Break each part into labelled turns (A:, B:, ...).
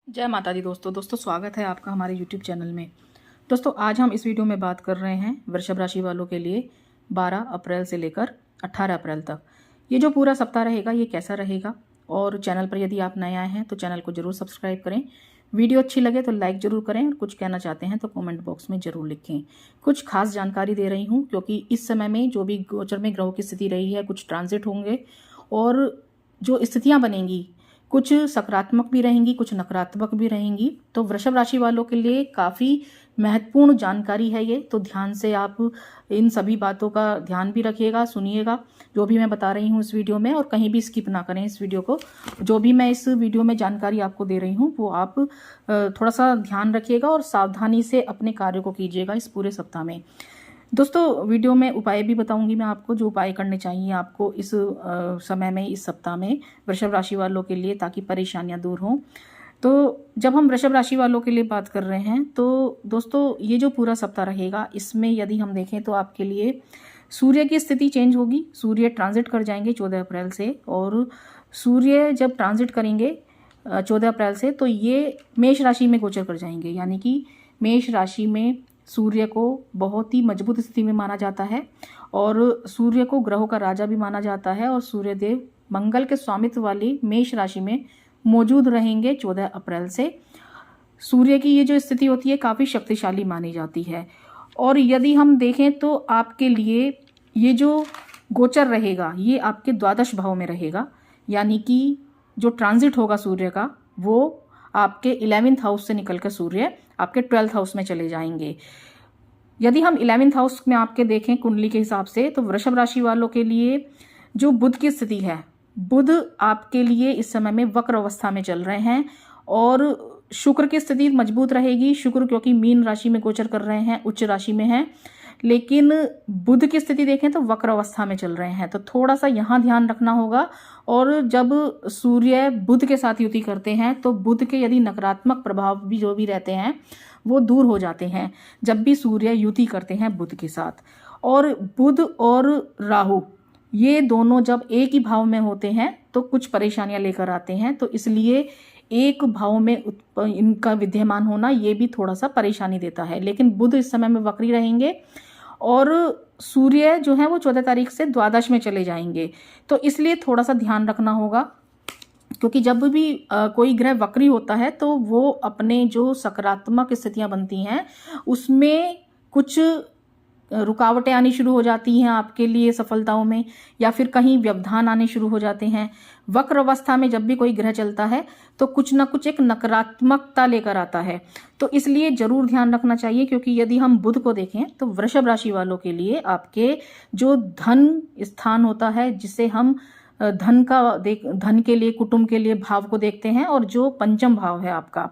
A: जय माता दी दोस्तों स्वागत है आपका हमारे YouTube चैनल में। दोस्तों आज हम इस वीडियो में बात कर रहे हैं वृषभ राशि वालों के लिए 12 अप्रैल से लेकर 18 अप्रैल तक ये जो पूरा सप्ताह रहेगा ये कैसा रहेगा। और चैनल पर यदि आप नए आए हैं तो चैनल को जरूर सब्सक्राइब करें, वीडियो अच्छी लगे तो लाइक ज़रूर करें और कुछ कहना चाहते हैं तो कमेंट बॉक्स में ज़रूर लिखें। कुछ खास जानकारी दे रही हूँ क्योंकि इस समय में जो भी गोचर में ग्रहों की स्थिति रही है, कुछ ट्रांजिट होंगे और जो स्थितियाँ बनेंगी कुछ सकारात्मक भी रहेंगी, कुछ नकारात्मक भी रहेंगी। तो वृषभ राशि वालों के लिए काफ़ी महत्वपूर्ण जानकारी है ये, तो ध्यान से आप इन सभी बातों का ध्यान भी रखिएगा, सुनिएगा जो भी मैं बता रही हूँ इस वीडियो में, और कहीं भी स्किप ना करें इस वीडियो को। जो भी मैं इस वीडियो में जानकारी आपको दे रही हूँ वो आप थोड़ा सा ध्यान रखिएगा और सावधानी से अपने कार्य को कीजिएगा इस पूरे सप्ताह में। दोस्तों वीडियो में उपाय भी बताऊंगी मैं आपको, जो उपाय करने चाहिए आपको इस समय में, इस सप्ताह में वृषभ राशि वालों के लिए, ताकि परेशानियां दूर हों। तो जब हम वृषभ राशि वालों के लिए बात कर रहे हैं तो दोस्तों ये जो पूरा सप्ताह रहेगा इसमें यदि हम देखें तो आपके लिए सूर्य की स्थिति चेंज होगी। सूर्य ट्रांजिट कर जाएंगे 14 अप्रैल से, और सूर्य जब ट्रांजिट करेंगे 14 अप्रैल से तो ये मेष राशि में गोचर कर जाएंगे। यानी कि मेष राशि में सूर्य को बहुत ही मजबूत स्थिति में माना जाता है और सूर्य को ग्रहों का राजा भी माना जाता है, और सूर्य देव मंगल के स्वामित्व वाली मेष राशि में मौजूद रहेंगे 14 अप्रैल से। सूर्य की ये जो स्थिति होती है काफ़ी शक्तिशाली मानी जाती है। और यदि हम देखें तो आपके लिए ये जो गोचर रहेगा ये आपके द्वादश भाव में रहेगा। यानी कि जो ट्रांजिट होगा सूर्य का वो आपके 11th हाउस से निकलकर सूर्य आपके 12th हाउस में चले जाएंगे। यदि हम 11th हाउस में आपके देखें कुंडली के हिसाब से तो वृषभ राशि वालों के लिए जो बुध की स्थिति है, बुध आपके लिए इस समय में वक्र अवस्था में चल रहे हैं, और शुक्र की स्थिति मजबूत रहेगी। शुक्र क्योंकि मीन राशि में गोचर कर रहे हैं, उच्च राशि में है, लेकिन बुध की स्थिति देखें तो वक्र अवस्था में चल रहे हैं, तो थोड़ा सा यहाँ ध्यान रखना होगा। और जब सूर्य बुध के साथ युति करते हैं तो बुध के यदि नकारात्मक प्रभाव भी जो भी रहते हैं वो दूर हो जाते हैं जब भी सूर्य युति करते हैं बुध के साथ। और बुध और राहु ये दोनों जब एक ही भाव में होते हैं तो कुछ परेशानियां लेकर आते हैं, तो इसलिए एक भाव में इनका विद्यमान होना ये भी थोड़ा सा परेशानी देता है। लेकिन बुध इस समय में वक्री रहेंगे और सूर्य जो है वो 14 तारीख से द्वादश में चले जाएंगे, तो इसलिए थोड़ा सा ध्यान रखना होगा। क्योंकि जब भी कोई ग्रह वक्री होता है तो वो अपने जो सकारात्मक स्थितियां बनती हैं उसमें कुछ रुकावटें आनी शुरू हो जाती हैं आपके लिए सफलताओं में, या फिर कहीं व्यवधान आने शुरू हो जाते हैं। वक्र अवस्था में जब भी कोई ग्रह चलता है तो कुछ ना कुछ एक नकारात्मकता लेकर आता है, तो इसलिए जरूर ध्यान रखना चाहिए। क्योंकि यदि हम बुध को देखें तो वृषभ राशि वालों के लिए आपके जो धन स्थान होता है, जिसे हम धन के लिए, कुटुंब के लिए भाव को देखते हैं, और जो पंचम भाव है आपका,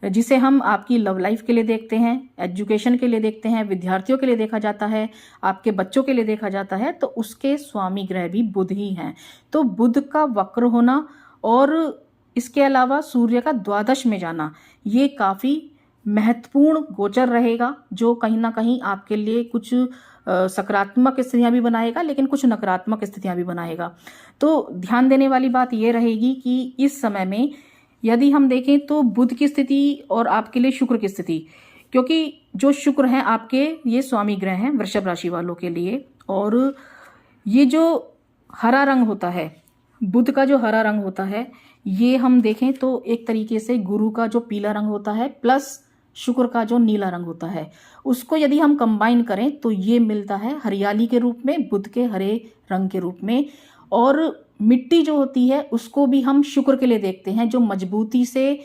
A: जिसे हम आपकी लव लाइफ के लिए देखते हैं, एजुकेशन के लिए देखते हैं, विद्यार्थियों के लिए देखा जाता है, आपके बच्चों के लिए देखा जाता है, तो उसके स्वामी ग्रह भी बुध ही हैं। तो बुध का वक्र होना और इसके अलावा सूर्य का द्वादश में जाना ये काफ़ी महत्वपूर्ण गोचर रहेगा, जो कहीं ना कहीं आपके लिए कुछ सकारात्मक स्थितियां भी बनाएगा लेकिन कुछ नकारात्मक स्थितियां भी बनाएगा। तो ध्यान देने वाली बात यह रहेगी कि इस समय में यदि हम देखें तो बुध की स्थिति और आपके लिए शुक्र की स्थिति, क्योंकि जो शुक्र हैं आपके ये स्वामी ग्रह हैं वृषभ राशि वालों के लिए, और ये जो हरा रंग होता है, बुध का जो हरा रंग होता है, ये हम देखें तो एक तरीके से गुरु का जो पीला रंग होता है प्लस शुक्र का जो नीला रंग होता है, उसको यदि हम कंबाइन करें तो ये मिलता है हरियाली के रूप में, बुध के हरे रंग के रूप में। और मिट्टी जो होती है उसको भी हम शुक्र के लिए देखते हैं, जो मजबूती से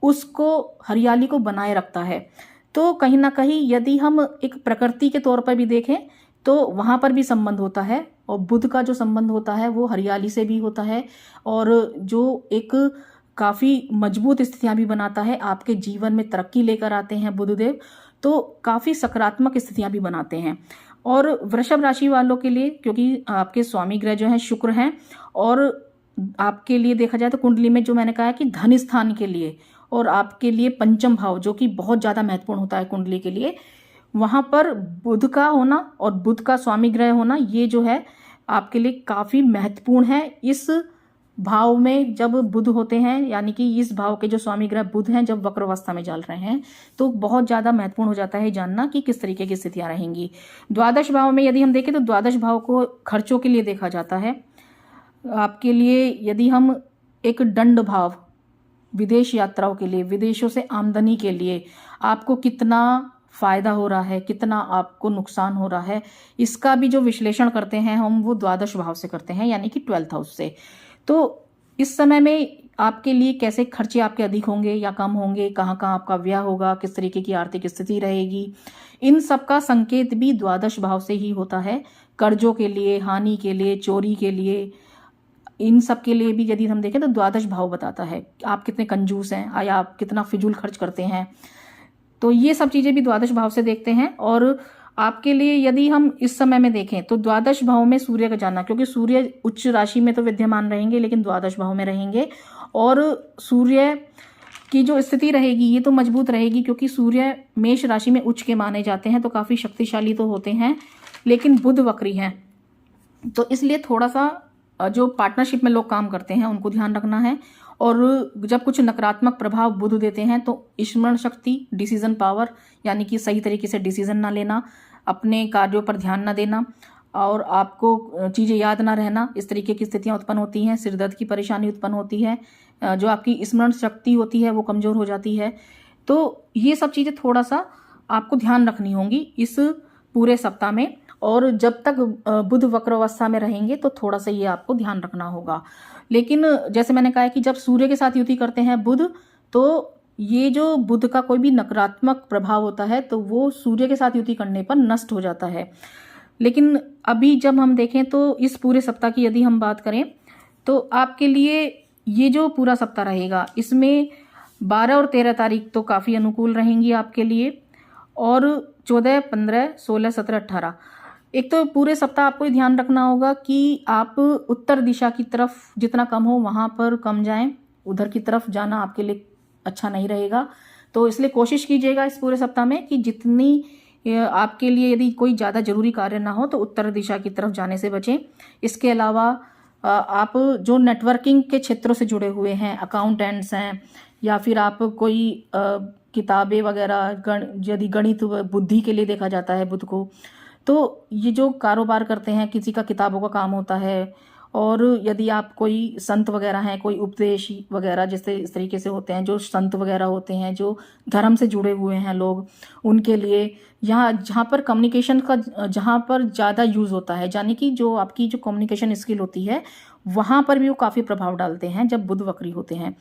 A: उसको हरियाली को बनाए रखता है। तो कहीं ना कहीं यदि हम एक प्रकृति के तौर पर भी देखें तो वहां पर भी संबंध होता है, और बुध का जो संबंध होता है वो हरियाली से भी होता है, और जो एक काफ़ी मजबूत स्थितियां भी बनाता है, आपके जीवन में तरक्की लेकर आते हैं बुधदेव, तो काफ़ी सकारात्मक स्थितियां भी बनाते हैं। और वृषभ राशि वालों के लिए क्योंकि आपके स्वामी ग्रह जो हैं शुक्र हैं, और आपके लिए देखा जाए तो कुंडली में जो मैंने कहा कि धन स्थान के लिए और आपके लिए पंचम भाव जो कि बहुत ज़्यादा महत्वपूर्ण होता है कुंडली के लिए, वहाँ पर बुध का होना और बुध का स्वामी ग्रह होना ये जो है आपके लिए काफ़ी महत्वपूर्ण है इस भाव में जब बुध होते हैं, यानी कि इस भाव के जो स्वामी ग्रह बुध हैं जब वक्र अवस्था में चल रहे हैं, तो बहुत ज़्यादा महत्वपूर्ण हो जाता है जानना कि किस तरीके की स्थितियां रहेंगी। द्वादश भाव में यदि हम देखें तो द्वादश भाव को खर्चों के लिए देखा जाता है। आपके लिए यदि हम एक दंड भाव, विदेश यात्राओं के लिए, विदेशों से आमदनी के लिए आपको कितना फायदा हो रहा है, कितना आपको नुकसान हो रहा है, इसका भी जो विश्लेषण करते हैं हम, वो द्वादश भाव से करते हैं, यानी कि 12th हाउस से। तो इस समय में आपके लिए कैसे खर्चे आपके अधिक होंगे या कम होंगे, कहाँ कहाँ आपका व्यय होगा, किस तरीके की आर्थिक स्थिति रहेगी, इन सब का संकेत भी द्वादश भाव से ही होता है। कर्जों के लिए, हानि के लिए, चोरी के लिए, इन सब के लिए भी यदि हम देखें तो द्वादश भाव बताता है आप कितने कंजूस हैं या आप कितना फिजूल खर्च करते हैं। तो ये सब चीज़ें भी द्वादश भाव से देखते हैं। और आपके लिए यदि हम इस समय में देखें तो द्वादश भाव में सूर्य का जाना, क्योंकि सूर्य उच्च राशि में तो विद्यमान रहेंगे लेकिन द्वादश भाव में रहेंगे, और सूर्य की जो स्थिति रहेगी ये तो मजबूत रहेगी, क्योंकि सूर्य मेष राशि में उच्च के माने जाते हैं, तो काफ़ी शक्तिशाली तो होते हैं, लेकिन बुध वक्री हैं। तो इसलिए थोड़ा सा जो पार्टनरशिप में लोग काम करते हैं उनको ध्यान रखना है। और जब कुछ नकारात्मक प्रभाव बुध देते हैं तो स्मरण शक्ति, डिसीजन पावर, यानी कि सही तरीके से डिसीजन ना लेना, अपने कार्यों पर ध्यान ना देना, और आपको चीज़ें याद ना रहना, इस तरीके की स्थितियां उत्पन्न होती हैं। सिर दर्द की परेशानी उत्पन्न होती है, जो आपकी स्मरण शक्ति होती है वो कमज़ोर हो जाती है। तो ये सब चीज़ें थोड़ा सा आपको ध्यान रखनी होंगी इस पूरे सप्ताह में। और जब तक बुध वक्र अवस्था में रहेंगे तो थोड़ा सा ये आपको ध्यान रखना होगा। लेकिन जैसे मैंने कहा है कि जब सूर्य के साथ युति करते हैं बुध, तो ये जो बुध का कोई भी नकारात्मक प्रभाव होता है तो वो सूर्य के साथ युति करने पर नष्ट हो जाता है। लेकिन अभी जब हम देखें तो इस पूरे सप्ताह की यदि हम बात करें तो आपके लिए ये जो पूरा सप्ताह रहेगा इसमें 12 और 13 तारीख तो काफ़ी अनुकूल रहेंगी आपके लिए, और 14, 15, 16, 17, 18। एक तो पूरे सप्ताह आपको ये ध्यान रखना होगा कि आप उत्तर दिशा की तरफ जितना कम हो वहाँ पर कम जाएं, उधर की तरफ जाना आपके लिए अच्छा नहीं रहेगा। तो इसलिए कोशिश कीजिएगा इस पूरे सप्ताह में कि जितनी आपके लिए यदि कोई ज़्यादा जरूरी कार्य ना हो तो उत्तर दिशा की तरफ जाने से बचें। इसके अलावा आप जो नेटवर्किंग के क्षेत्रों से जुड़े हुए हैं, अकाउंटेंट्स हैं, या फिर आप कोई किताबें वगैरह, यदि गणित बुद्धि के लिए देखा जाता है बुध को, तो ये जो कारोबार करते हैं, किसी का किताबों का काम होता है, और यदि आप कोई संत वगैरह हैं, कोई उपदेश वगैरह जैसे इस तरीके से होते हैं, जो संत वगैरह होते हैं, जो धर्म से जुड़े हुए हैं लोग, उनके लिए यहाँ जहाँ पर कम्युनिकेशन का जहाँ पर ज़्यादा यूज़ होता है, यानी कि जो आपकी जो कम्युनिकेशन स्किल होती है वहाँ पर भी वो काफ़ी प्रभाव डालते हैं जब बुध वक्री होते हैं।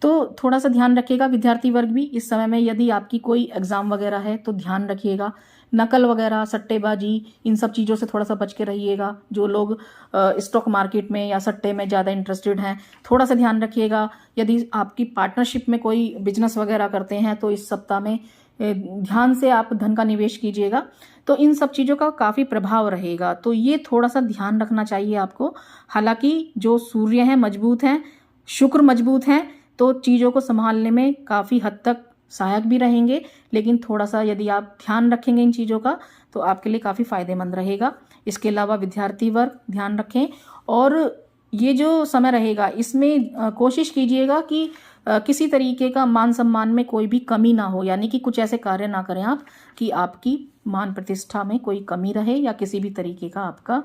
A: तो थोड़ा सा ध्यान रखिएगा विद्यार्थी वर्ग भी इस समय में। यदि आपकी कोई एग्ज़ाम वगैरह है तो ध्यान रखिएगा, नकल वगैरह, सट्टेबाजी, इन सब चीज़ों से थोड़ा सा बच के रहिएगा। जो लोग स्टॉक मार्केट में या सट्टे में ज़्यादा इंटरेस्टेड हैं, थोड़ा सा ध्यान रखिएगा। यदि आपकी पार्टनरशिप में कोई बिजनेस वगैरह करते हैं तो इस सप्ताह में ध्यान से आप धन का निवेश कीजिएगा, तो इन सब चीज़ों का काफ़ी प्रभाव रहेगा। तो ये थोड़ा सा ध्यान रखना चाहिए आपको। हालांकि जो सूर्य हैं मजबूत हैं, शुक्र मजबूत हैं, तो चीज़ों को संभालने में काफ़ी हद तक सहायक भी रहेंगे, लेकिन थोड़ा सा यदि आप ध्यान रखेंगे इन चीज़ों का तो आपके लिए काफ़ी फायदेमंद रहेगा। इसके अलावा विद्यार्थी वर्ग ध्यान रखें, और ये जो समय रहेगा इसमें कोशिश कीजिएगा कि किसी तरीके का मान सम्मान में कोई भी कमी ना हो, यानी कि कुछ ऐसे कार्य ना करें आप कि आपकी मान प्रतिष्ठा में कोई कमी रहे या किसी भी तरीके का आपका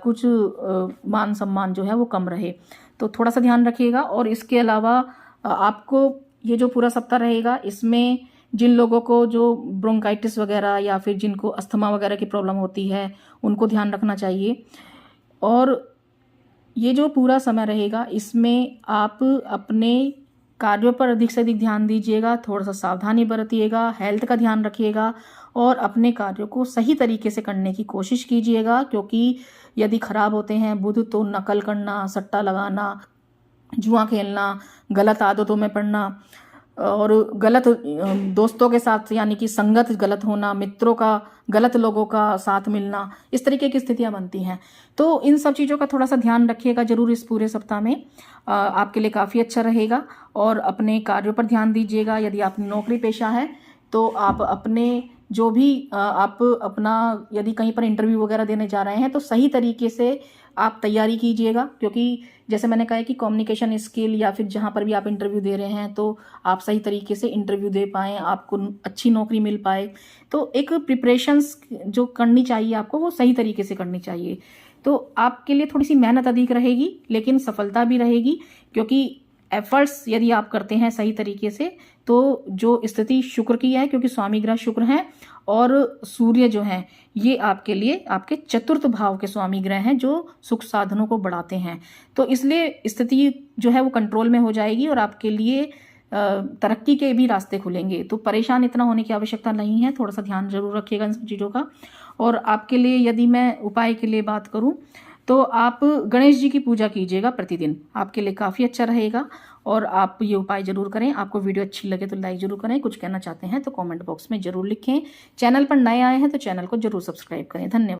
A: कुछ मान सम्मान जो है वो कम रहे। तो थोड़ा सा ध्यान रखिएगा। और इसके अलावा आपको ये जो पूरा सप्ताह रहेगा इसमें जिन लोगों को जो ब्रोंकाइटिस वगैरह या फिर जिनको अस्थमा वगैरह की प्रॉब्लम होती है उनको ध्यान रखना चाहिए। और ये जो पूरा समय रहेगा इसमें आप अपने कार्यों पर अधिक से अधिक ध्यान दीजिएगा, थोड़ा सा सावधानी बरतिएगा, हेल्थ का ध्यान रखिएगा और अपने कार्यों को सही तरीके से करने की कोशिश कीजिएगा। क्योंकि यदि खराब होते हैं बुध तो नकल करना, सट्टा लगाना, जुआ खेलना, गलत आदतों में पड़ना और गलत दोस्तों के साथ यानी कि संगत गलत होना, मित्रों का, गलत लोगों का साथ मिलना, इस तरीके की स्थितियां बनती हैं। तो इन सब चीज़ों का थोड़ा सा ध्यान रखिएगा जरूर इस पूरे सप्ताह में, आपके लिए काफ़ी अच्छा रहेगा। और अपने कार्यों पर ध्यान दीजिएगा। यदि आप नौकरी पेशा है तो आप अपने जो भी आप अपना यदि कहीं पर इंटरव्यू वगैरह देने जा रहे हैं तो सही तरीके से आप तैयारी कीजिएगा, क्योंकि जैसे मैंने कहा है कि कम्युनिकेशन स्किल या फिर जहाँ पर भी आप इंटरव्यू दे रहे हैं तो आप सही तरीके से इंटरव्यू दे पाएँ, आपको अच्छी नौकरी मिल पाए। तो एक प्रिपरेशंस जो करनी चाहिए आपको, वो सही तरीके से करनी चाहिए। तो आपके लिए थोड़ी सी मेहनत अधिक रहेगी, लेकिन सफलता भी रहेगी, क्योंकि एफर्ट्स यदि आप करते हैं सही तरीके से तो जो स्थिति शुक्र की है, क्योंकि स्वामी ग्रह शुक्र हैं और सूर्य जो हैं ये आपके लिए आपके चतुर्थ भाव के स्वामी ग्रह हैं जो सुख साधनों को बढ़ाते हैं। तो इसलिए स्थिति जो है वो कंट्रोल में हो जाएगी और आपके लिए तरक्की के भी रास्ते खुलेंगे। तो परेशान इतना होने की आवश्यकता नहीं है, थोड़ा सा ध्यान जरूर रखिएगा इन सब चीज़ों का। और आपके लिए यदि मैं उपाय के लिए बात करूं तो आप गणेश जी की पूजा कीजिएगा प्रतिदिन, आपके लिए काफ़ी अच्छा रहेगा। और आप ये उपाय जरूर करें। आपको वीडियो अच्छी लगे तो लाइक जरूर करें, कुछ कहना चाहते हैं तो कमेंट बॉक्स में जरूर लिखें। चैनल पर नए आए हैं तो चैनल को जरूर सब्सक्राइब करें। धन्यवाद।